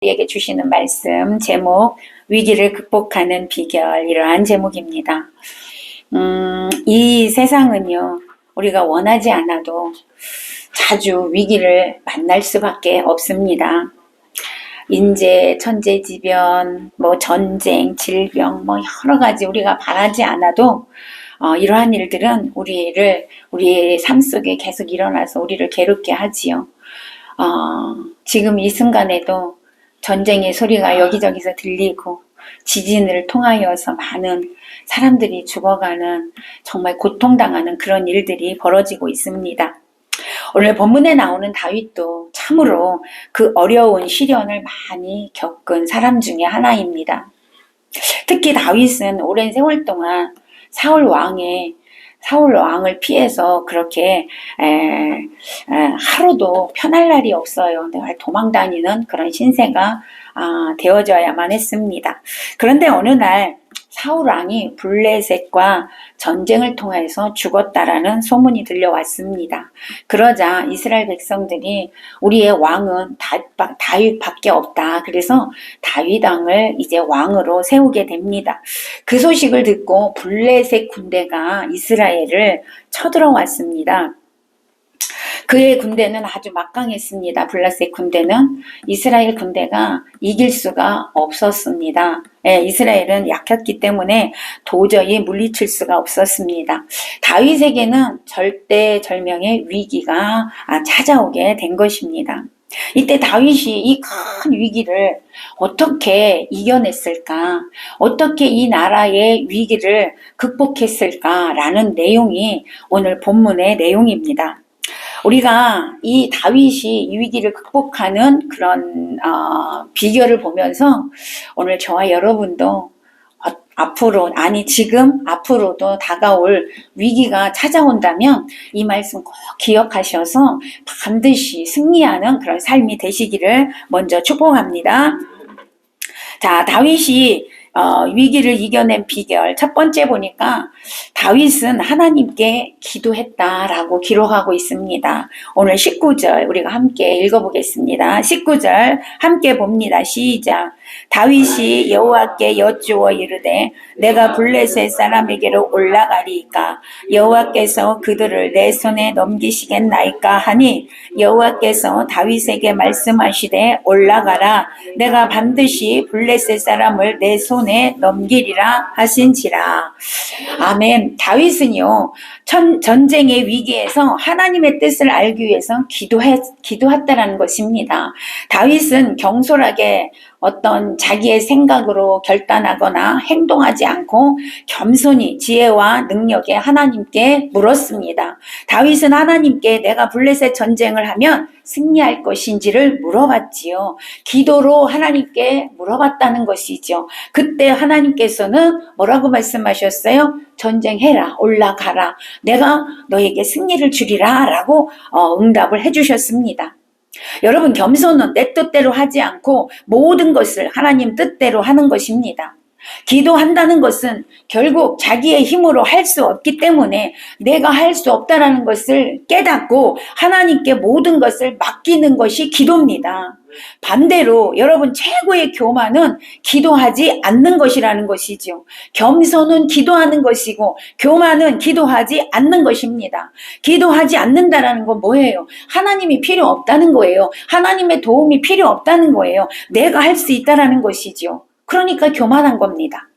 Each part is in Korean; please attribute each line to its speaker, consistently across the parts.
Speaker 1: 우리에게 주시는 말씀 제목 위기를 극복하는 비결, 이러한 제목입니다. 이 세상은요, 우리가 원하지 않아도 자주 위기를 만날 수밖에 없습니다. 인재, 천재지변, 전쟁, 질병, 여러 가지 우리가 바라지 않아도 이러한 일들은 우리의 삶 속에 계속 일어나서 우리를 괴롭게 하지요. 지금 이 순간에도 전쟁의 소리가 여기저기서 들리고 지진을 통하여서 많은 사람들이 죽어가는, 정말 고통당하는 그런 일들이 벌어지고 있습니다. 오늘 본문에 나오는 다윗도 참으로 그 어려운 시련을 많이 겪은 사람 중에 하나입니다. 특히 다윗은 오랜 세월 동안 사울 왕을 피해서 그렇게 하루도 편할 날이 없어요. 늘 도망다니는 그런 신세가 되어져야만 했습니다. 그런데 어느 날 사울 왕이 블레셋과 전쟁을 통해서 죽었다라는 소문이 들려왔습니다. 그러자 이스라엘 백성들이 우리의 왕은 다윗밖에 없다. 그래서 다윗 왕을 이제 왕으로 세우게 됩니다. 그 소식을 듣고 블레셋 군대가 이스라엘을 쳐들어왔습니다. 그의 군대는 아주 막강했습니다. 블레셋 군대는 이스라엘 군대가 이길 수가 없었습니다. 이스라엘은 약했기 때문에 도저히 물리칠 수가 없었습니다. 다윗에게는 절대절명의 위기가 찾아오게 된 것입니다. 이때 다윗이 이 큰 위기를 어떻게 이겨냈을까? 어떻게 이 나라의 위기를 극복했을까라는 내용이 오늘 본문의 내용입니다. 우리가 이 다윗이 이 위기를 극복하는 그런 비결을 보면서 오늘 저와 여러분도 지금 앞으로도 다가올 위기가 찾아온다면 이 말씀 꼭 기억하셔서 반드시 승리하는 그런 삶이 되시기를 먼저 축복합니다. 자, 다윗이 위기를 이겨낸 비결, 첫 번째 보니까 다윗은 하나님께 기도했다라고 기록하고 있습니다. 오늘 19절 우리가 함께 읽어보겠습니다. 19절 함께 봅니다. 시작. 다윗이 여호와께 여쭈어 이르되 내가 블레셋 사람에게로 올라가리이까 여호와께서 그들을 내 손에 넘기시겠나이까 하니 여호와께서 다윗에게 말씀하시되 올라가라 내가 반드시 블레셋 사람을 내 손에 넘기리라 하신지라. 아멘. 다윗은요, 전쟁의 위기에서 하나님의 뜻을 알기 위해서 기도했다라는 것입니다. 다윗은 경솔하게 어떤 자기의 생각으로 결단하거나 행동하지 않고 겸손히 지혜와 능력에 하나님께 물었습니다. 다윗은 하나님께 내가 블레셋 전쟁을 하면 승리할 것인지를 물어봤지요. 기도로 하나님께 물어봤다는 것이죠. 그때 하나님께서는 뭐라고 말씀하셨어요? 전쟁해라, 올라가라, 내가 너에게 승리를 주리라 라고 응답을 해주셨습니다. 여러분, 겸손은 내 뜻대로 하지 않고 모든 것을 하나님 뜻대로 하는 것입니다. 기도한다는 것은 결국 자기의 힘으로 할 수 없기 때문에 내가 할 수 없다라는 것을 깨닫고 하나님께 모든 것을 맡기는 것이 기도입니다. 반대로 여러분, 최고의 교만은 기도하지 않는 것이라는 것이죠. 겸손은 기도하는 것이고 교만은 기도하지 않는 것입니다. 기도하지 않는다라는 건 뭐예요? 하나님이 필요 없다는 거예요. 하나님의 도움이 필요 없다는 거예요. 내가 할 수 있다라는 것이죠. 그러니까 교만한 겁니다.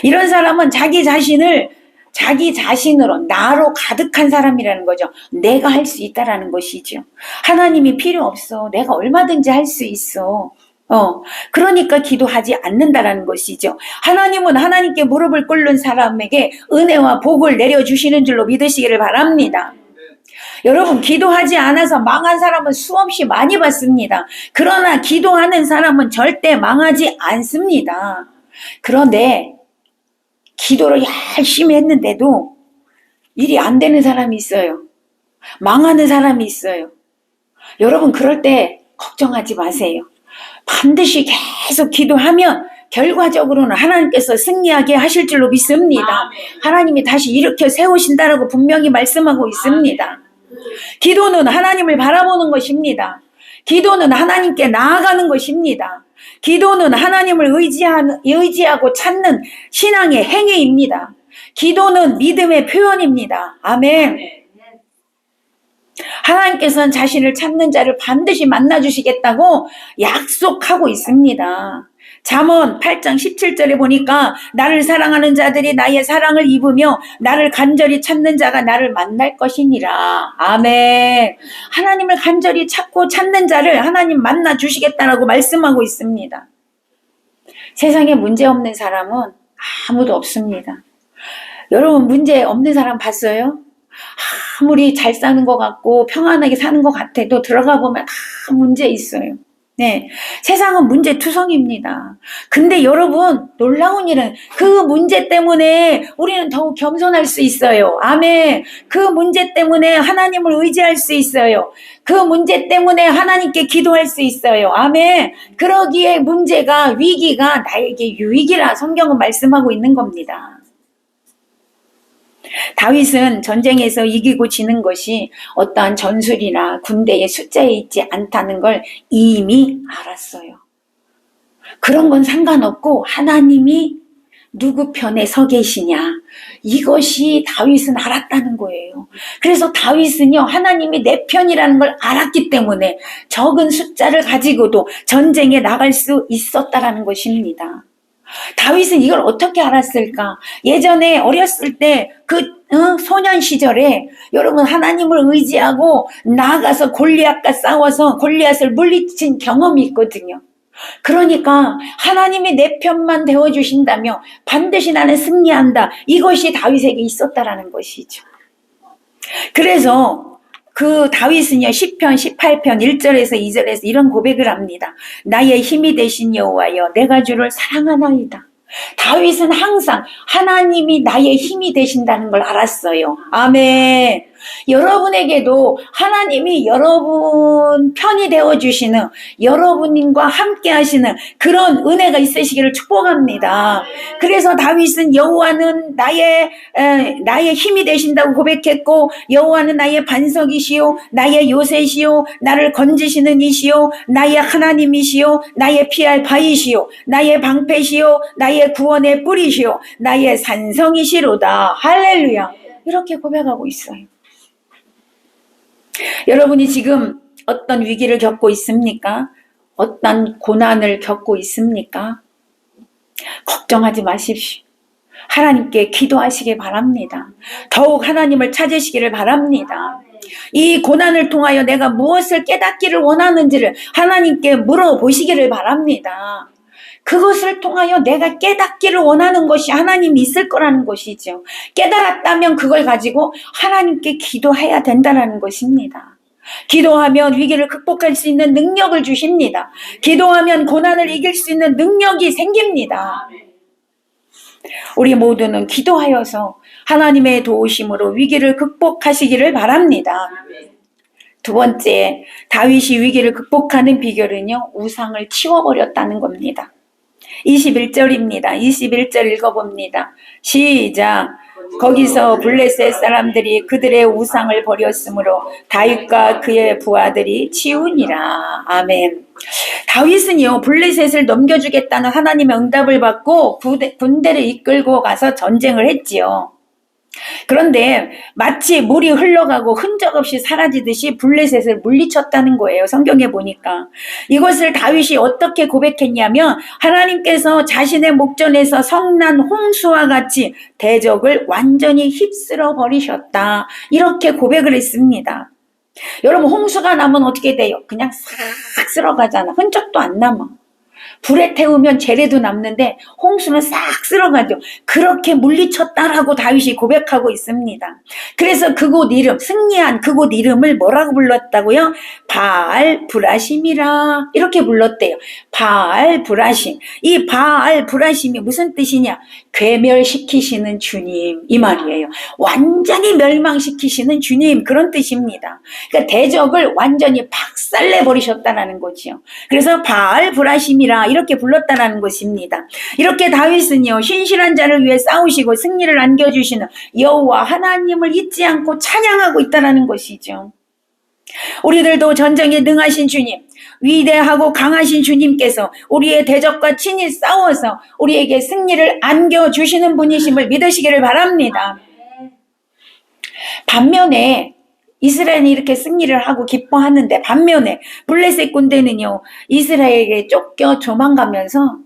Speaker 1: 이런 사람은 자기 자신으로 나로 가득한 사람이라는 거죠. 내가 할 수 있다라는 것이죠. 하나님이 필요 없어. 내가 얼마든지 할 수 있어. 그러니까 기도하지 않는다라는 것이죠. 하나님은 하나님께 무릎을 꿇는 사람에게 은혜와 복을 내려주시는 줄로 믿으시기를 바랍니다. 여러분, 기도하지 않아서 망한 사람은 수없이 많이 봤습니다. 그러나 기도하는 사람은 절대 망하지 않습니다. 그런데 기도를 열심히 했는데도 일이 안 되는 사람이 있어요. 망하는 사람이 있어요. 여러분, 그럴 때 걱정하지 마세요. 반드시 계속 기도하면 결과적으로는 하나님께서 승리하게 하실 줄로 믿습니다. 하나님이 다시 일으켜 세우신다라고 분명히 말씀하고 있습니다. 기도는 하나님을 바라보는 것입니다. 기도는 하나님께 나아가는 것입니다. 기도는 하나님을 의지하고 찾는 신앙의 행위입니다. 기도는 믿음의 표현입니다. 아멘. 하나님께서는 자신을 찾는 자를 반드시 만나주시겠다고 약속하고 있습니다. 잠언 8장 17절에 보니까 나를 사랑하는 자들이 나의 사랑을 입으며 나를 간절히 찾는 자가 나를 만날 것이니라. 아멘. 하나님을 간절히 찾고 찾는 자를 하나님 만나 주시겠다라고 말씀하고 있습니다. 세상에 문제 없는 사람은 아무도 없습니다. 여러분 문제 없는 사람 봤어요? 아무리 잘 사는 것 같고 평안하게 사는 것 같아도 들어가 보면 다 문제 있어요. 네, 세상은 문제투성입니다. 근데 여러분 놀라운 일은 그 문제 때문에 우리는 더욱 겸손할 수 있어요. 아멘. 그 문제 때문에 하나님을 의지할 수 있어요. 그 문제 때문에 하나님께 기도할 수 있어요. 아멘. 그러기에 문제가 위기가 나에게 유익이라 성경은 말씀하고 있는 겁니다. 다윗은 전쟁에서 이기고 지는 것이 어떠한 전술이나 군대의 숫자에 있지 않다는 걸 이미 알았어요. 그런 건 상관없고 하나님이 누구 편에 서 계시냐, 이것이 다윗은 알았다는 거예요. 그래서 다윗은요, 하나님이 내 편이라는 걸 알았기 때문에 적은 숫자를 가지고도 전쟁에 나갈 수 있었다라는 것입니다. 다윗은 이걸 어떻게 알았을까? 예전에 어렸을 때 소년 시절에 여러분 하나님을 의지하고 나아가서 골리앗과 싸워서 골리앗을 물리친 경험이 있거든요. 그러니까 하나님이 내 편만 되어주신다며 반드시 나는 승리한다. 이것이 다윗에게 있었다라는 것이죠. 그래서 그 다윗은요, 시편 18편 1절에서 2절에서 이런 고백을 합니다. 나의 힘이 되신 여호와여, 내가 주를 사랑하나이다. 다윗은 항상 하나님이 나의 힘이 되신다는 걸 알았어요. 아멘. 여러분에게도 하나님이 여러분 편이 되어주시는, 여러분과 함께 하시는 그런 은혜가 있으시기를 축복합니다. 그래서 다윗은 여호와는 나의 힘이 되신다고 고백했고, 여호와는 나의 반석이시요 나의 요새시요 나를 건지시는 이시요 나의 하나님이시요 나의 피할 바위시요 나의 방패시요 나의 구원의 뿌리시요 나의 산성이시로다. 할렐루야. 이렇게 고백하고 있어요. 여러분이 지금 어떤 위기를 겪고 있습니까? 어떤 고난을 겪고 있습니까? 걱정하지 마십시오. 하나님께 기도하시길 바랍니다. 더욱 하나님을 찾으시기를 바랍니다. 이 고난을 통하여 내가 무엇을 깨닫기를 원하는지를 하나님께 물어보시기를 바랍니다. 그것을 통하여 내가 깨닫기를 원하는 것이 하나님이 있을 거라는 것이죠. 깨달았다면 그걸 가지고 하나님께 기도해야 된다는 것입니다. 기도하면 위기를 극복할 수 있는 능력을 주십니다. 기도하면 고난을 이길 수 있는 능력이 생깁니다. 우리 모두는 기도하여서 하나님의 도우심으로 위기를 극복하시기를 바랍니다. 두 번째, 다윗이 위기를 극복하는 비결은요, 우상을 치워버렸다는 겁니다. 21절입니다. 21절 읽어봅니다. 시작. 거기서 블레셋 사람들이 그들의 우상을 버렸으므로 다윗과 그의 부하들이 치우니라. 아멘. 다윗은요, 블레셋을 넘겨주겠다는 하나님의 응답을 받고 군대를 이끌고 가서 전쟁을 했지요. 그런데 마치 물이 흘러가고 흔적 없이 사라지듯이 블레셋을 물리쳤다는 거예요. 성경에 보니까. 이것을 다윗이 어떻게 고백했냐면 하나님께서 자신의 목전에서 성난 홍수와 같이 대적을 완전히 휩쓸어 버리셨다. 이렇게 고백을 했습니다. 여러분, 홍수가 나면 어떻게 돼요? 그냥 싹 쓸어가잖아. 흔적도 안 남아. 불에 태우면 재래도 남는데 홍수는 싹 쓸어가죠. 그렇게 물리쳤다라고 다윗이 고백하고 있습니다. 그래서 그곳 이름, 승리한 그곳 이름을 뭐라고 불렀다고요? 바알 브라심이라 이렇게 불렀대요. 바알 브라심. 이 바알 브라심이 무슨 뜻이냐? 괴멸시키시는 주님, 이 말이에요. 완전히 멸망시키시는 주님, 그런 뜻입니다. 그러니까 대적을 완전히 박살내버리셨다는 거지요. 그래서 바알 브라심이라 이렇게 불렀다는 것입니다. 이렇게 다윗은요, 신실한 자를 위해 싸우시고 승리를 안겨주시는 여호와 하나님을 잊지 않고 찬양하고 있다는 것이죠. 우리들도 전쟁에 능하신 주님, 위대하고 강하신 주님께서 우리의 대적과 친히 싸워서 우리에게 승리를 안겨주시는 분이심을 믿으시기를 바랍니다. 반면에 이스라엘이 이렇게 승리를 하고 기뻐하는데, 반면에 블레셋 군대는요, 이스라엘에게 쫓겨 도망가면서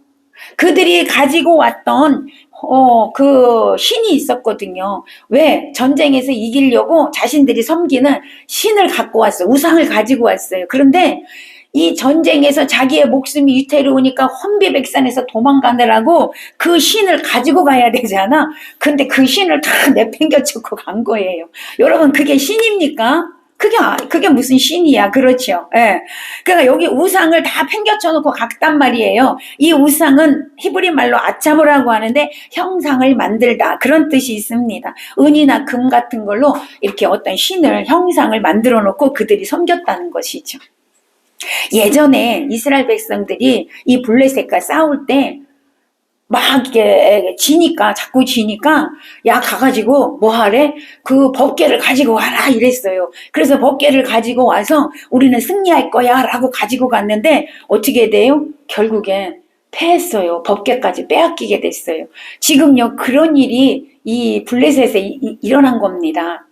Speaker 1: 그들이 가지고 왔던 그 신이 있었거든요. 왜? 전쟁에서 이기려고 자신들이 섬기는 신을 갖고 왔어요. 우상을 가지고 왔어요. 그런데 이 전쟁에서 자기의 목숨이 위태로우니까 혼비백산에서 도망가느라고 그 신을 가지고 가야 되잖아. 근데 그 신을 다 내팽겨치고 간 거예요. 여러분, 그게 신입니까? 그게 무슨 신이야. 그렇죠. 예. 그러니까 여기 우상을 다 팽겨쳐 놓고 갔단 말이에요. 이 우상은 히브리 말로 아차모라고 하는데 형상을 만들다, 그런 뜻이 있습니다. 은이나 금 같은 걸로 이렇게 어떤 신을, 형상을 만들어 놓고 그들이 섬겼다는 것이죠. 예전에 이스라엘 백성들이 이 블레셋과 싸울 때 막 이게 자꾸 지니까, 야, 가가지고 뭐 하래? 그 법궤를 가지고 와라 이랬어요. 그래서 법궤를 가지고 와서 우리는 승리할 거야 라고 가지고 갔는데 어떻게 돼요? 결국엔 패했어요. 법궤까지 빼앗기게 됐어요. 지금요, 그런 일이 이 블레셋에 일어난 겁니다.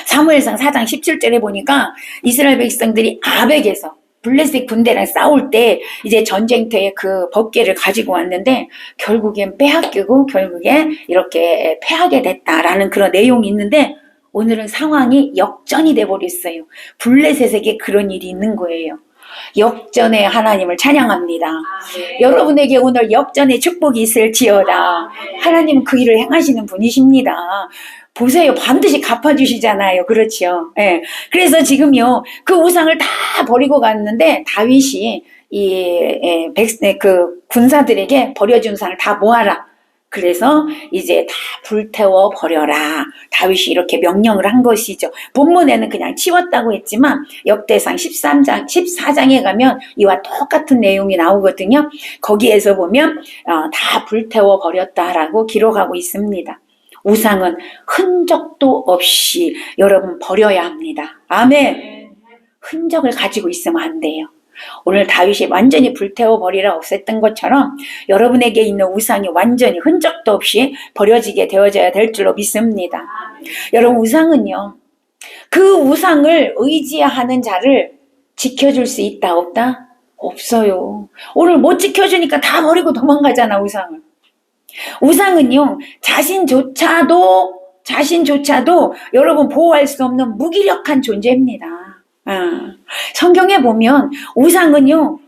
Speaker 1: 사무엘상 4장 17절에 보니까 이스라엘 백성들이 아벡에서 블레셋 군대랑 싸울 때 이제 전쟁터에 그 법궤를 가지고 왔는데 결국엔 빼앗기고 결국에 이렇게 패하게 됐다라는 그런 내용이 있는데, 오늘은 상황이 역전이 돼버렸어요. 블레셋에게 그런 일이 있는 거예요. 역전의 하나님을 찬양합니다. 여러분에게 오늘 역전의 축복이 있을지어다. 하나님은 그 일을 행하시는 분이십니다. 보세요. 반드시 갚아주시잖아요. 그렇죠. 예. 그래서 지금요, 그 우상을 다 버리고 갔는데, 다윗이 그 군사들에게 버려준 우상을 다 모아라. 그래서 이제 다 불태워 버려라. 다윗이 이렇게 명령을 한 것이죠. 본문에는 그냥 치웠다고 했지만 역대상 14장에 가면 이와 똑같은 내용이 나오거든요. 거기에서 보면 다 불태워 버렸다라고 기록하고 있습니다. 우상은 흔적도 없이 여러분 버려야 합니다. 아멘. 흔적을 가지고 있으면 안 돼요. 오늘 다윗이 완전히 불태워버리라 없앴던 것처럼 여러분에게 있는 우상이 완전히 흔적도 없이 버려지게 되어져야 될 줄로 믿습니다. 여러분, 우상은요, 그 우상을 의지하는 자를 지켜줄 수 있다 없다? 없어요. 오늘 못 지켜주니까 다 버리고 도망가잖아. 우상은요, 자신조차도 여러분 보호할 수 없는 무기력한 존재입니다. 성경에 보면 우상은요,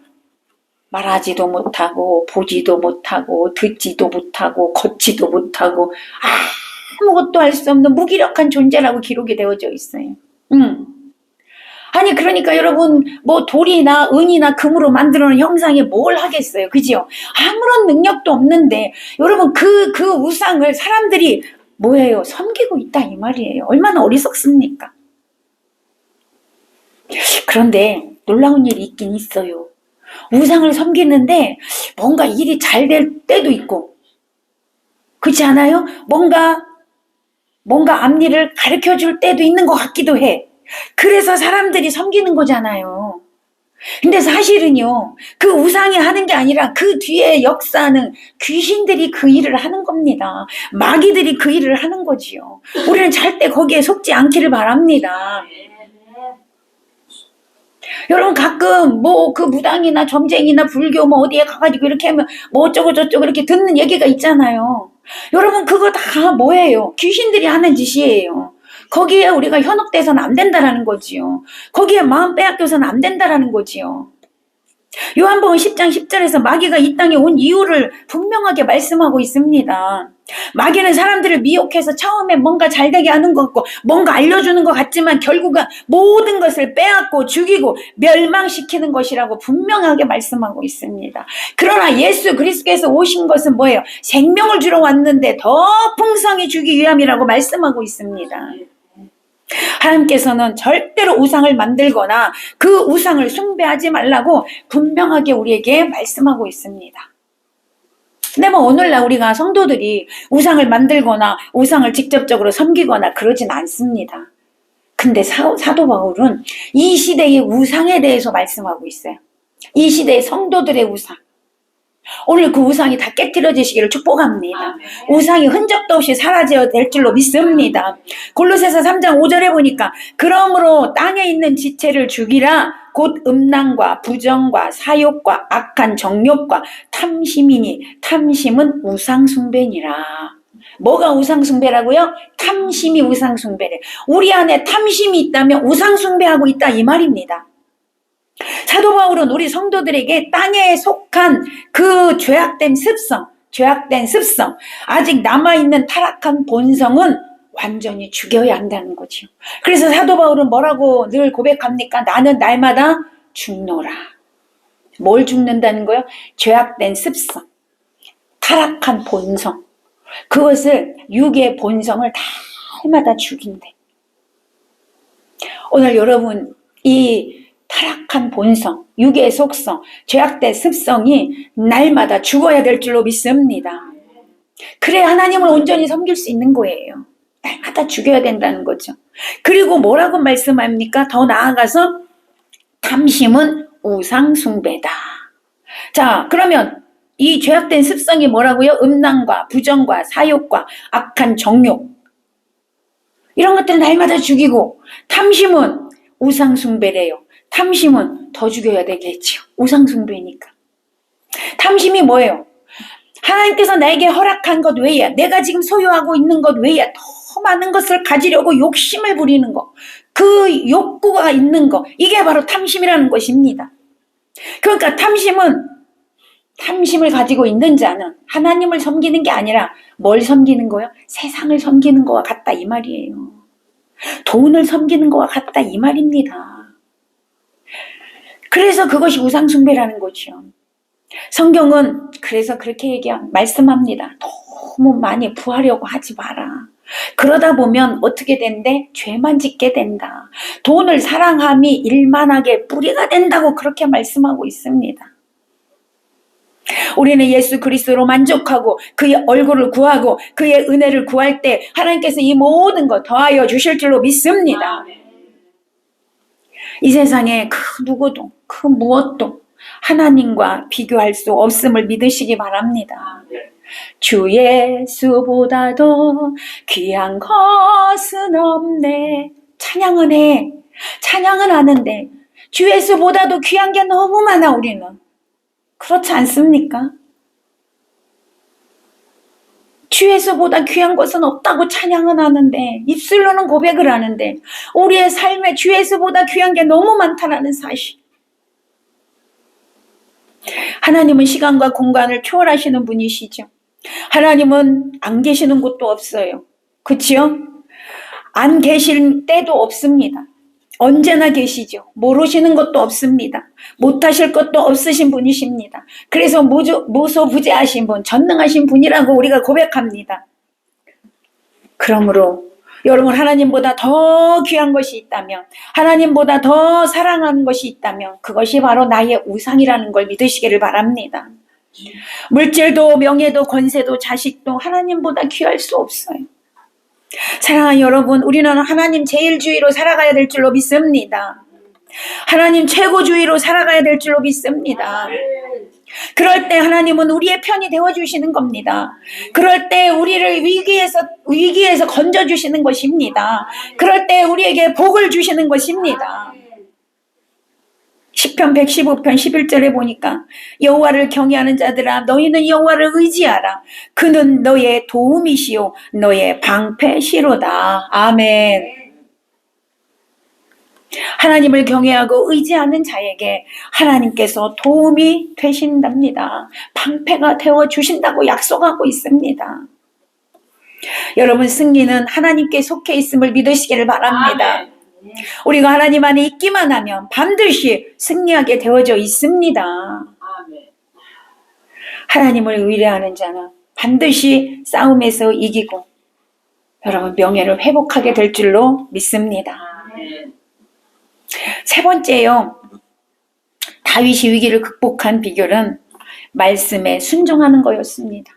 Speaker 1: 말하지도 못하고 보지도 못하고 듣지도 못하고 걷지도 못하고 아무것도 할 수 없는 무기력한 존재라고 기록이 되어져 있어요. 아니, 그러니까 여러분, 뭐 돌이나 은이나 금으로 만들어 놓은 형상이 뭘 하겠어요. 그죠? 아무런 능력도 없는데 여러분, 그 우상을 사람들이 뭐예요? 섬기고 있다 이 말이에요. 얼마나 어리석습니까? 그런데 놀라운 일이 있긴 있어요. 우상을 섬기는데 뭔가 일이 잘 될 때도 있고, 그렇지 않아요? 뭔가 앞일을 가르쳐 줄 때도 있는 것 같기도 해. 그래서 사람들이 섬기는 거잖아요. 근데 사실은요, 그 우상이 하는 게 아니라 그 뒤에 역사는 귀신들이 그 일을 하는 겁니다. 마귀들이 그 일을 하는 거지요. 우리는 절대 거기에 속지 않기를 바랍니다. 여러분, 가끔 뭐 그 무당이나 점쟁이나 불교 뭐 어디에 가가지고 이렇게 하면 뭐 어쩌고 저쩌고 이렇게 듣는 얘기가 있잖아요. 여러분, 그거 다 뭐예요? 귀신들이 하는 짓이에요. 거기에 우리가 현혹돼서는 안 된다라는 거지요. 거기에 마음 빼앗겨서는 안 된다라는 거지요. 요한복음 10장 10절에서 마귀가 이 땅에 온 이유를 분명하게 말씀하고 있습니다. 마귀는 사람들을 미혹해서 처음에 뭔가 잘되게 하는 것 같고 뭔가 알려주는 것 같지만 결국은 모든 것을 빼앗고 죽이고 멸망시키는 것이라고 분명하게 말씀하고 있습니다. 그러나 예수 그리스도께서 오신 것은 뭐예요? 생명을 주러 왔는데 더 풍성히 주기 위함이라고 말씀하고 있습니다. 하나님께서는 절대로 우상을 만들거나 그 우상을 숭배하지 말라고 분명하게 우리에게 말씀하고 있습니다. 근데 뭐 오늘날 우리가 성도들이 우상을 만들거나 우상을 직접적으로 섬기거나 그러진 않습니다. 근데 사도 바울은 이 시대의 우상에 대해서 말씀하고 있어요. 이 시대의 성도들의 우상. 오늘 그 우상이 다 깨뜨려지시기를 축복합니다. 우상이 흔적도 없이 사라져야 될 줄로 믿습니다. 골로새서 3장 5절에 보니까 그러므로 땅에 있는 지체를 죽이라 곧 음란과 부정과 사욕과 악한 정욕과 탐심이니 탐심은 우상숭배니라. 뭐가 우상숭배라고요? 탐심이 우상숭배래. 우리 안에 탐심이 있다면 우상숭배하고 있다 이 말입니다. 사도 바울은 우리 성도들에게 땅에 속한 그 죄악된 습성, 아직 남아있는 타락한 본성은 완전히 죽여야 한다는 거죠. 그래서 사도 바울은 뭐라고 늘 고백합니까? 나는 날마다 죽노라. 뭘 죽는다는 거요? 죄악된 습성, 타락한 본성. 그것을 육의 본성을 날마다 죽인대. 오늘 여러분 이 타락한 본성, 육의 속성, 죄악된 습성이 날마다 죽어야 될 줄로 믿습니다. 그래야 하나님을 온전히 섬길 수 있는 거예요. 날마다 죽여야 된다는 거죠. 그리고 뭐라고 말씀합니까? 더 나아가서 탐심은 우상숭배다. 자, 그러면 이 죄악된 습성이 뭐라고요? 음란과 부정과 사욕과 악한 정욕, 이런 것들을 날마다 죽이고, 탐심은 우상숭배래요. 탐심은 더 죽여야 되겠죠. 우상숭배니까. 탐심이 뭐예요? 하나님께서 나에게 허락한 것 외에, 내가 지금 소유하고 있는 것 외에 더 많은 것을 가지려고 욕심을 부리는 것, 그 욕구가 있는 것, 이게 바로 탐심이라는 것입니다. 그러니까 탐심을 가지고 있는 자는 하나님을 섬기는 게 아니라 뭘 섬기는 거예요? 세상을 섬기는 것과 같다 이 말이에요. 돈을 섬기는 것과 같다 이 말입니다. 그래서 그것이 우상숭배라는 거죠. 성경은 그래서 그렇게 말씀합니다. 너무 많이 부하려고 하지 마라. 그러다 보면 어떻게 된대? 죄만 짓게 된다. 돈을 사랑함이 일만하게 뿌리가 된다고 그렇게 말씀하고 있습니다. 우리는 예수 그리스도로 만족하고 그의 얼굴을 구하고 그의 은혜를 구할 때 하나님께서 이 모든 것 더하여 주실 줄로 믿습니다. 이 세상에 그 누구도 그 무엇도 하나님과 비교할 수 없음을 믿으시기 바랍니다. 주 예수보다도 귀한 것은 없네. 찬양은 해. 찬양은 하는데 주 예수보다도 귀한 게 너무 많아 우리는. 그렇지 않습니까? 주 예수보다 귀한 것은 없다고 찬양은 하는데, 입술로는 고백을 하는데 우리의 삶에 주 예수보다 귀한 게 너무 많다라는 사실. 하나님은 시간과 공간을 초월하시는 분이시죠. 하나님은 안 계시는 곳도 없어요. 그렇죠? 안 계실 때도 없습니다. 언제나 계시죠. 모르시는 것도 없습니다. 못하실 것도 없으신 분이십니다. 그래서 무소부재하신 분, 전능하신 분이라고 우리가 고백합니다. 그러므로 여러분 하나님보다 더 귀한 것이 있다면, 하나님보다 더 사랑하는 것이 있다면 그것이 바로 나의 우상이라는 걸 믿으시기를 바랍니다. 물질도 명예도 권세도 자식도 하나님보다 귀할 수 없어요. 사랑하는 여러분, 우리는 하나님 제일주의로 살아가야 될 줄로 믿습니다. 하나님 최고주의로 살아가야 될 줄로 믿습니다. 그럴 때 하나님은 우리의 편이 되어주시는 겁니다. 그럴 때 우리를 위기에서 건져주시는 것입니다. 그럴 때 우리에게 복을 주시는 것입니다. 시편 115편 11절에 보니까 여호와를 경외하는 자들아 너희는 여호와를 의지하라. 그는 너의 도움이시요 너의 방패시로다. 아멘. 하나님을 경외하고 의지하는 자에게 하나님께서 도움이 되신답니다. 방패가 되어주신다고 약속하고 있습니다. 여러분 승리는 하나님께 속해 있음을 믿으시기를 바랍니다. 아멘. 우리가 하나님 안에 있기만 하면 반드시 승리하게 되어져 있습니다. 하나님을 의뢰하는 자는 반드시 싸움에서 이기고 여러분 명예를 회복하게 될 줄로 믿습니다. 세 번째요. 다윗이 위기를 극복한 비결은 말씀에 순종하는 거였습니다.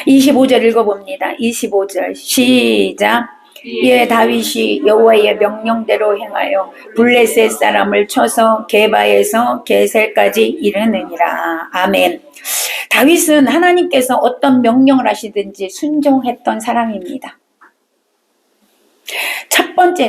Speaker 1: 25절 읽어봅니다. 25절 시작. 이에 다윗이 여호와의 명령대로 행하여 블레셋 사람을 쳐서 게바에서 게셀까지 이르느니라. 아멘. 다윗은 하나님께서 어떤 명령을 하시든지 순종했던 사람입니다.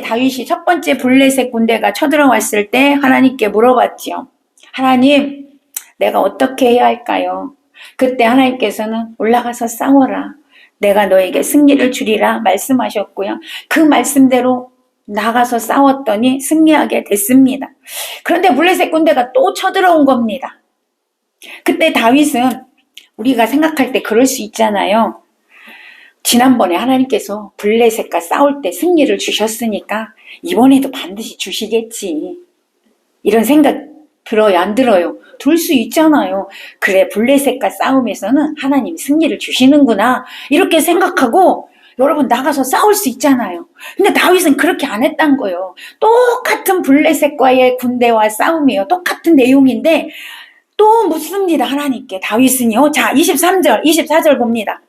Speaker 1: 다윗이 첫 번째 블레셋 군대가 쳐들어왔을 때 하나님께 물어봤죠. 하나님, 내가 어떻게 해야 할까요? 그때 하나님께서는 올라가서 싸워라. 내가 너에게 승리를 주리라 말씀하셨고요. 그 말씀대로 나가서 싸웠더니 승리하게 됐습니다. 그런데 블레셋 군대가 또 쳐들어온 겁니다. 그때 다윗은 우리가 생각할 때 그럴 수 있잖아요. 지난번에 하나님께서 블레셋과 싸울 때 승리를 주셨으니까 이번에도 반드시 주시겠지. 이런 생각 들어요, 안 들어요? 들 수 있잖아요. 그래, 블레셋과 싸움에서는 하나님이 승리를 주시는구나. 이렇게 생각하고 여러분 나가서 싸울 수 있잖아요. 근데 다윗은 그렇게 안 했단 거예요. 똑같은 블레셋과의 군대와 싸움이에요. 똑같은 내용인데 또 묻습니다, 하나님께. 다윗은요. 자, 24절 봅니다.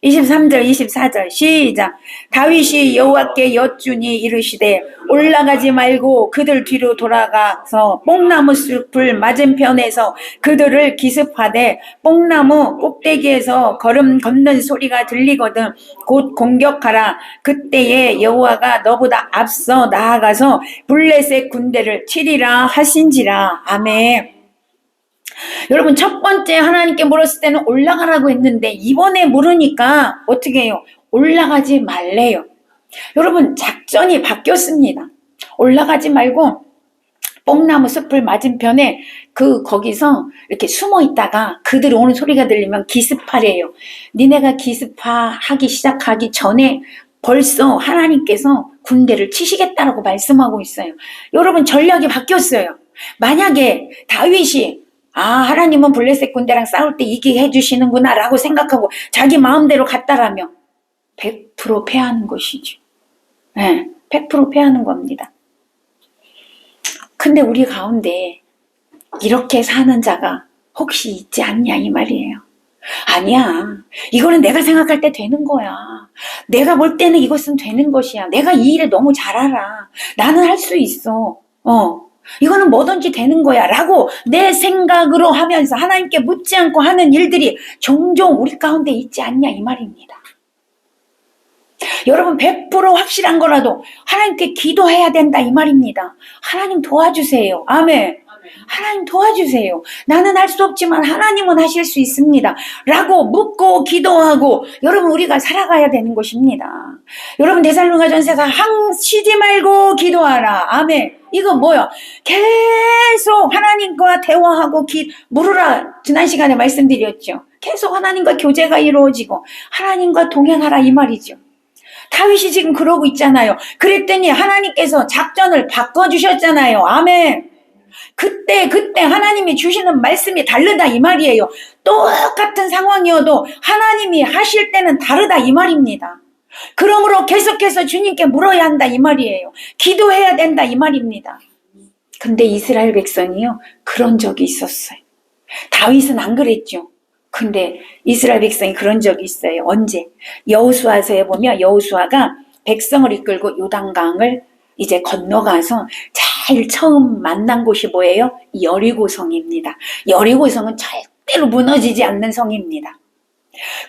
Speaker 1: 23절 24절 시작. 다윗이 여호와께 여쭈니 이르시되 올라가지 말고 그들 뒤로 돌아가서 뽕나무 숲을 맞은편에서 그들을 기습하되 뽕나무 꼭대기에서 걸음 걷는 소리가 들리거든 곧 공격하라. 그때에 여호와가 너보다 앞서 나아가서 블레셋 군대를 치리라 하신지라. 아멘. 여러분 첫 번째 하나님께 물었을 때는 올라가라고 했는데 이번에 물으니까 어떻게 해요? 올라가지 말래요. 여러분 작전이 바뀌었습니다. 올라가지 말고 뽕나무 숲을 맞은편에 거기서 이렇게 숨어 있다가 그들 오는 소리가 들리면 기습하래요. 니네가 기습하기 시작하기 전에 벌써 하나님께서 군대를 치시겠다라고 말씀하고 있어요. 여러분 전략이 바뀌었어요. 만약에 다윗이 하나님은 블레셋 군대랑 싸울 때 이기게 해주시는구나 라고 생각하고 자기 마음대로 갔다라면 100% 패하는 것이죠. 네, 100% 패하는 겁니다. 근데 우리 가운데 이렇게 사는 자가 혹시 있지 않냐 이 말이에요. 아니야. 이거는 내가 생각할 때 되는 거야. 내가 볼 때는 이것은 되는 것이야. 내가 이 일을 너무 잘 알아. 나는 할 수 있어. 이거는 뭐든지 되는 거야 라고 내 생각으로 하면서 하나님께 묻지 않고 하는 일들이 종종 우리 가운데 있지 않냐 이 말입니다. 여러분 100% 확실한 거라도 하나님께 기도해야 된다 이 말입니다. 하나님 도와주세요. 아멘. 하나님 도와주세요. 나는 할 수 없지만 하나님은 하실 수 있습니다. 라고 묻고 기도하고 여러분 우리가 살아가야 되는 것입니다. 여러분 데살로니가전서가 쉬지 말고 기도하라. 아멘. 이거 뭐야? 계속 하나님과 대화하고 물으라. 지난 시간에 말씀드렸죠. 계속 하나님과 교제가 이루어지고 하나님과 동행하라 이 말이죠. 다윗이 지금 그러고 있잖아요. 그랬더니 하나님께서 작전을 바꿔주셨잖아요. 아멘. 그때 하나님이 주시는 말씀이 다르다 이 말이에요. 똑같은 상황이어도 하나님이 하실 때는 다르다 이 말입니다. 그러므로 계속해서 주님께 물어야 한다 이 말이에요. 기도해야 된다 이 말입니다. 근데 이스라엘 백성이요 그런 적이 있었어요. 다윗은 안 그랬죠. 근데 이스라엘 백성이 그런 적이 있어요. 언제? 여호수아서에 보면 여호수아가 백성을 이끌고 요단강을 이제 건너가서 제일 처음 만난 곳이 뭐예요? 여리고성입니다. 여리고성은 절대로 무너지지 않는 성입니다.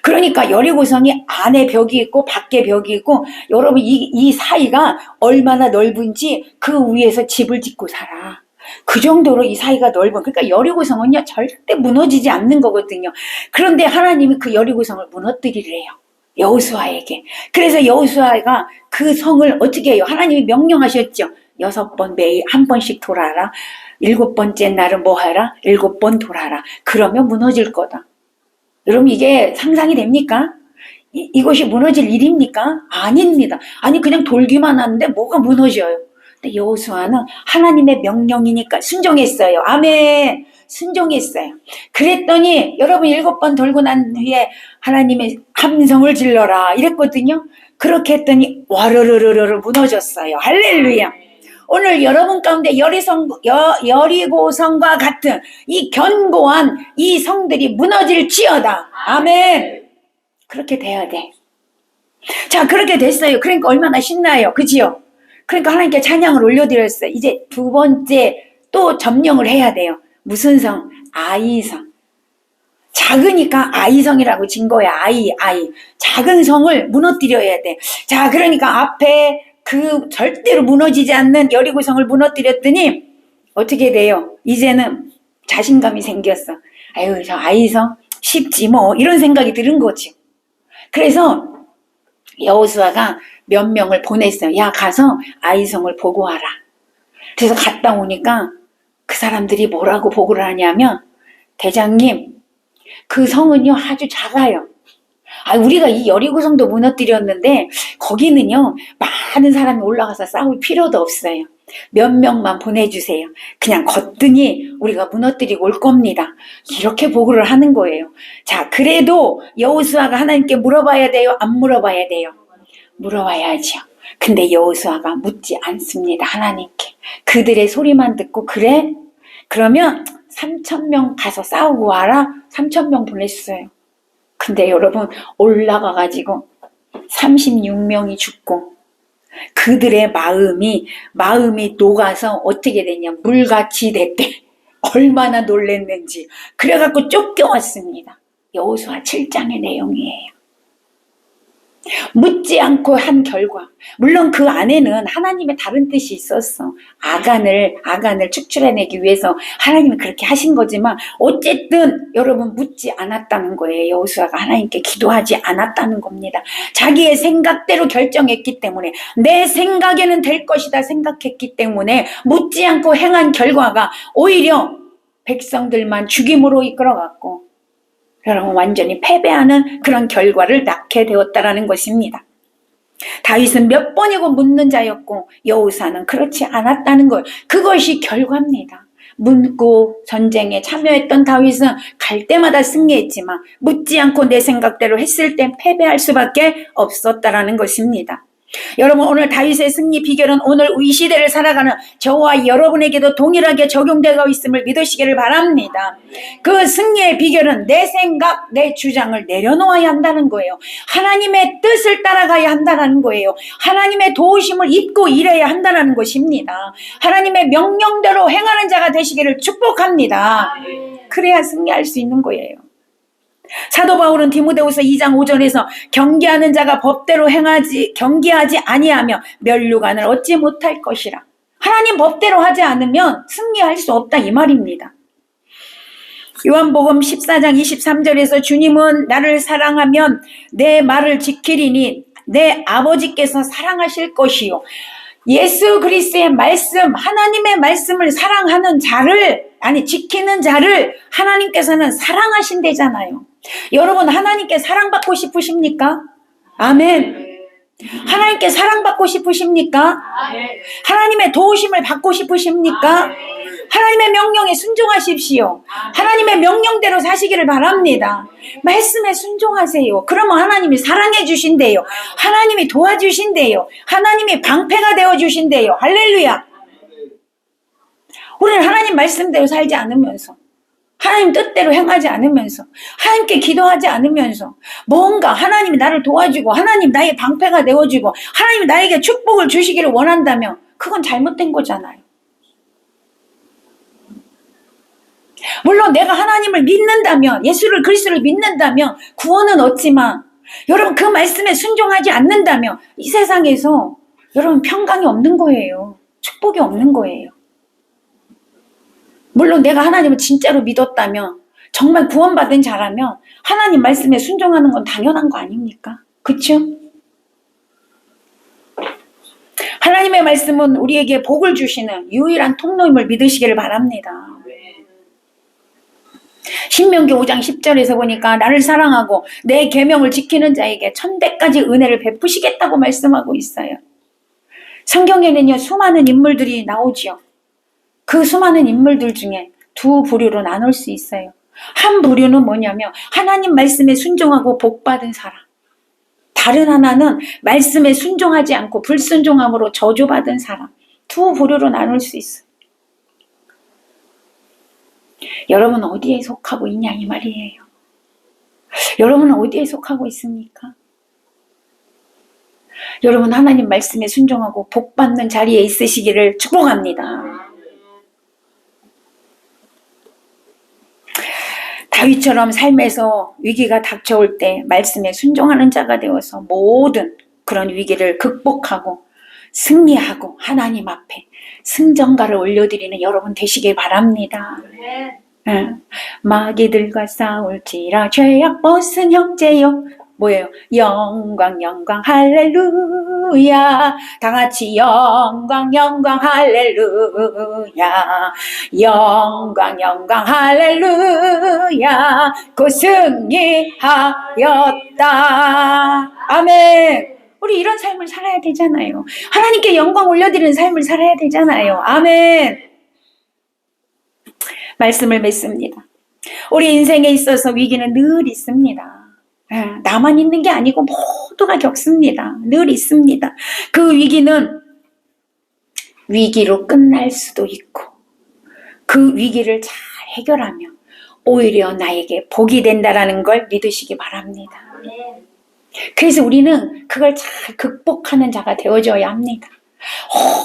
Speaker 1: 그러니까 여리고성이 안에 벽이 있고 밖에 벽이 있고 여러분 이 사이가 얼마나 넓은지 그 위에서 집을 짓고 살아. 그 정도로 이 사이가 넓은 그러니까 여리고성은요 절대 무너지지 않는 거거든요. 그런데 하나님이 그 여리고성을 무너뜨리래요. 여호수아에게. 그래서 여호수아가 그 성을 어떻게 해요? 하나님이 명령하셨죠. 6번 매일 한 번씩 돌아라. 7번째 날은 뭐 하라? 7번 돌아라. 그러면 무너질 거다. 여러분 이게 상상이 됩니까? 이것이 무너질 일입니까? 아닙니다. 아니 그냥 돌기만 하는데 뭐가 무너져요? 근데 여호수아는 하나님의 명령이니까 순종했어요. 아멘. 순종했어요. 그랬더니 여러분 7번 돌고 난 후에 하나님의 함성을 질러라 이랬거든요. 그렇게 했더니 와르르르르 무너졌어요. 할렐루야. 오늘 여러분 가운데 여리고성과 같은 이 견고한 이 성들이 무너질지어다. 아멘. 그렇게 돼야 돼. 자, 그렇게 됐어요. 그러니까 얼마나 신나요. 그지요? 그러니까 하나님께 찬양을 올려드렸어요. 이제 두 번째 또 점령을 해야 돼요. 무슨 성? 아이성. 작으니까 아이성이라고 진 거야. 아이. 작은 성을 무너뜨려야 돼. 자, 그러니까 앞에 그 절대로 무너지지 않는 여리고성을 무너뜨렸더니 어떻게 돼요? 이제는 자신감이 생겼어. 아유, 저 아이성 쉽지 뭐, 이런 생각이 드는 거지. 그래서 여호수아가 몇 명을 보냈어요. 야, 가서 아이성을 보고 와라. 그래서 갔다 오니까 그 사람들이 뭐라고 보고를 하냐면, 대장님, 그 성은요 아주 작아요. 우리가 이 여리고성도 무너뜨렸는데 거기는요 많은 사람이 올라가서 싸울 필요도 없어요. 몇 명만 보내주세요. 그냥 걷더니 우리가 무너뜨리고 올 겁니다. 이렇게 보고를 하는 거예요. 자, 그래도 여호수아가 하나님께 물어봐야 돼요? 안 물어봐야 돼요? 물어봐야죠. 근데 여호수아가 묻지 않습니다. 하나님께. 그들의 소리만 듣고, 그래? 그러면 3,000명 가서 싸우고 와라. 3,000명 보냈어요. 근데 여러분, 올라가가지고 36명이 죽고 그들의 마음이 녹아서 어떻게 됐냐, 물같이 됐대. 얼마나 놀랬는지. 그래갖고 쫓겨왔습니다. 여호수아 7장의 내용이에요. 묻지 않고 한 결과, 물론 그 안에는 하나님의 다른 뜻이 있었어. 아간을 축출해내기 위해서 하나님이 그렇게 하신 거지만 어쨌든 여러분, 묻지 않았다는 거예요. 여호수아가 하나님께 기도하지 않았다는 겁니다. 자기의 생각대로 결정했기 때문에, 내 생각에는 될 것이다 생각했기 때문에 묻지 않고 행한 결과가 오히려 백성들만 죽임으로 이끌어갔고, 여러분, 완전히 패배하는 그런 결과를 낳게 되었다라는 것입니다. 다윗은 몇 번이고 묻는 자였고 여호수아는 그렇지 않았다는 것, 그것이 결과입니다. 묻고 전쟁에 참여했던 다윗은 갈 때마다 승리했지만 묻지 않고 내 생각대로 했을 땐 패배할 수밖에 없었다라는 것입니다. 여러분, 오늘 다윗의 승리 비결은 오늘 이 시대를 살아가는 저와 여러분에게도 동일하게 적용되고 있음을 믿으시기를 바랍니다. 그 승리의 비결은 내 생각, 내 주장을 내려놓아야 한다는 거예요. 하나님의 뜻을 따라가야 한다는 거예요. 하나님의 도우심을 입고 일해야 한다는 것입니다. 하나님의 명령대로 행하는 자가 되시기를 축복합니다. 그래야 승리할 수 있는 거예요. 사도 바울은 디모데후서 2장 5절에서 경계하는 자가 법대로 경계하지 아니하며 면류관을 얻지 못할 것이라. 하나님 법대로 하지 않으면 승리할 수 없다, 이 말입니다. 요한복음 14장 23절에서 주님은 나를 사랑하면 내 말을 지키리니 내 아버지께서 사랑하실 것이요. 예수 그리스도의 말씀, 하나님의 말씀을 사랑하는 자를, 지키는 자를 하나님께서는 사랑하신대잖아요. 여러분, 하나님께 사랑받고 싶으십니까? 아멘. 하나님께 사랑받고 싶으십니까? 하나님의 도우심을 받고 싶으십니까? 하나님의 명령에 순종하십시오. 하나님의 명령대로 사시기를 바랍니다. 말씀에 순종하세요. 그러면 하나님이 사랑해 주신대요. 하나님이 도와주신대요. 하나님이 방패가 되어 주신대요. 할렐루야. 우리는 하나님 말씀대로 살지 않으면서, 하나님 뜻대로 행하지 않으면서, 하나님께 기도하지 않으면서, 뭔가 하나님이 나를 도와주고 하나님 나의 방패가 되어주고 하나님이 나에게 축복을 주시기를 원한다면 그건 잘못된 거잖아요. 물론 내가 하나님을 믿는다면, 예수를 그리스도를 믿는다면 구원은 얻지만, 여러분, 그 말씀에 순종하지 않는다면 이 세상에서 여러분 평강이 없는 거예요. 축복이 없는 거예요. 물론 내가 하나님을 진짜로 믿었다면, 정말 구원받은 자라면 하나님 말씀에 순종하는 건 당연한 거 아닙니까? 그렇죠? 하나님의 말씀은 우리에게 복을 주시는 유일한 통로임을 믿으시기를 바랍니다. 신명기 5장 10절에서 보니까 나를 사랑하고 내 계명을 지키는 자에게 1000배까지 은혜를 베푸시겠다고 말씀하고 있어요. 성경에는요, 수많은 인물들이 나오지요. 그 수많은 인물들 중에 두 부류로 나눌 수 있어요. 한 부류는 뭐냐면 하나님 말씀에 순종하고 복받은 사람. 다른 하나는 말씀에 순종하지 않고 불순종함으로 저주받은 사람. 두 부류로 나눌 수 있어요. 여러분 어디에 속하고 있냐, 이 말이에요. 여러분은 어디에 속하고 있습니까? 여러분 하나님 말씀에 순종하고 복 받는 자리에 있으시기를 축복합니다. 다윗처럼 삶에서 위기가 닥쳐올 때 말씀에 순종하는 자가 되어서 모든 그런 위기를 극복하고 승리하고 하나님 앞에 승전가를 올려드리는 여러분 되시길 바랍니다. 마귀들과 싸울지라 죄악 벗은 형제여. 뭐예요? 영광 영광 할렐루야. 다같이 영광 영광 할렐루야. 영광 영광 할렐루야. 곧 승리하였다. 아멘. 우리 이런 삶을 살아야 되잖아요. 하나님께 영광 올려드리는 삶을 살아야 되잖아요. 아멘. 말씀을 맺습니다. 우리 인생에 있어서 위기는 늘 있습니다. 나만 있는 게 아니고 모두가 겪습니다. 늘 있습니다. 그 위기는 위기로 끝날 수도 있고 그 위기를 잘 해결하면 오히려 나에게 복이 된다라는 걸 믿으시기 바랍니다. 그래서 우리는 그걸 잘 극복하는 자가 되어줘야 합니다.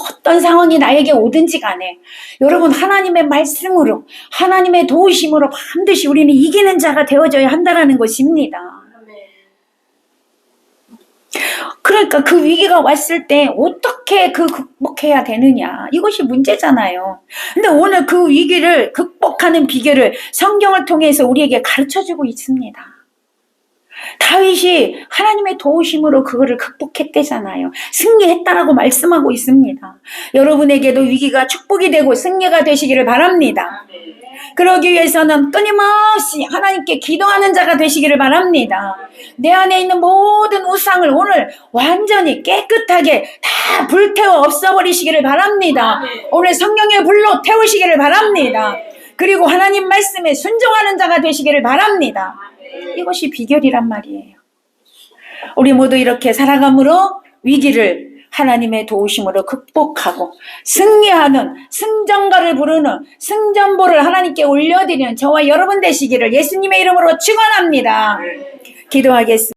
Speaker 1: 어떤 상황이 나에게 오든지 간에 여러분 하나님의 말씀으로 하나님의 도우심으로 반드시 우리는 이기는 자가 되어줘야 한다는 것입니다. 그러니까 그 위기가 왔을 때 어떻게 극복해야 되느냐 이것이 문제잖아요. 근데 오늘 그 위기를 극복하는 비결을 성경을 통해서 우리에게 가르쳐주고 있습니다. 다윗이 하나님의 도우심으로 그거를 극복했대잖아요. 승리했다라고 말씀하고 있습니다. 여러분에게도 위기가 축복이 되고 승리가 되시기를 바랍니다. 그러기 위해서는 끊임없이 하나님께 기도하는 자가 되시기를 바랍니다. 내 안에 있는 모든 우상을 오늘 완전히 깨끗하게 다 불태워 없애버리시기를 바랍니다. 오늘 성령의 불로 태우시기를 바랍니다. 그리고 하나님 말씀에 순종하는 자가 되시기를 바랍니다. 이것이 비결이란 말이에요. 우리 모두 이렇게 살아감으로 위기를 하나님의 도우심으로 극복하고 승리하는 승전가를 부르는 승전보를 하나님께 올려드리는 저와 여러분 되시기를 예수님의 이름으로 축원합니다. 기도하겠습니다.